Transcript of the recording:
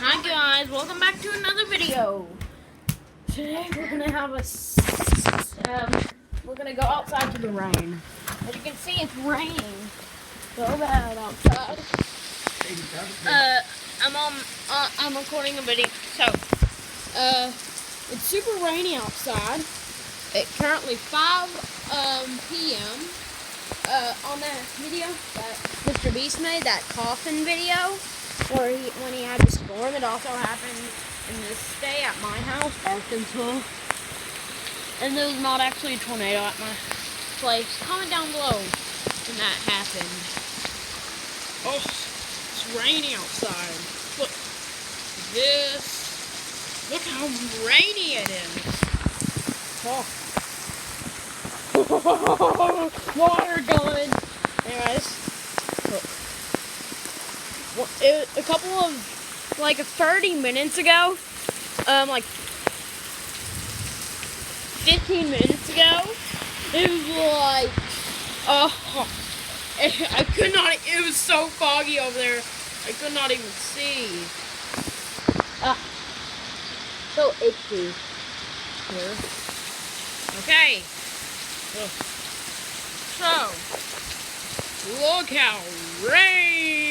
Hi guys, welcome back to another video. Today we're gonna have we're gonna go outside to the rain. As you can see, it's raining so bad outside. I'm recording a video. So, it's super rainy outside. It's currently 5 p.m. On that video that Mr. Beast made, that coffin video. When he had the storm, it also happened in this day at my house, Arkansas. And there was not actually a tornado at my place. Comment down below when that happened. Oh, it's raining outside. Look, look how rainy it is. Oh. Water gun. Anyways. A couple of, 30 minutes ago, 15 minutes ago, it was I could not, it was so foggy over there, I could not even see. So itchy here. Okay. So, look how rainy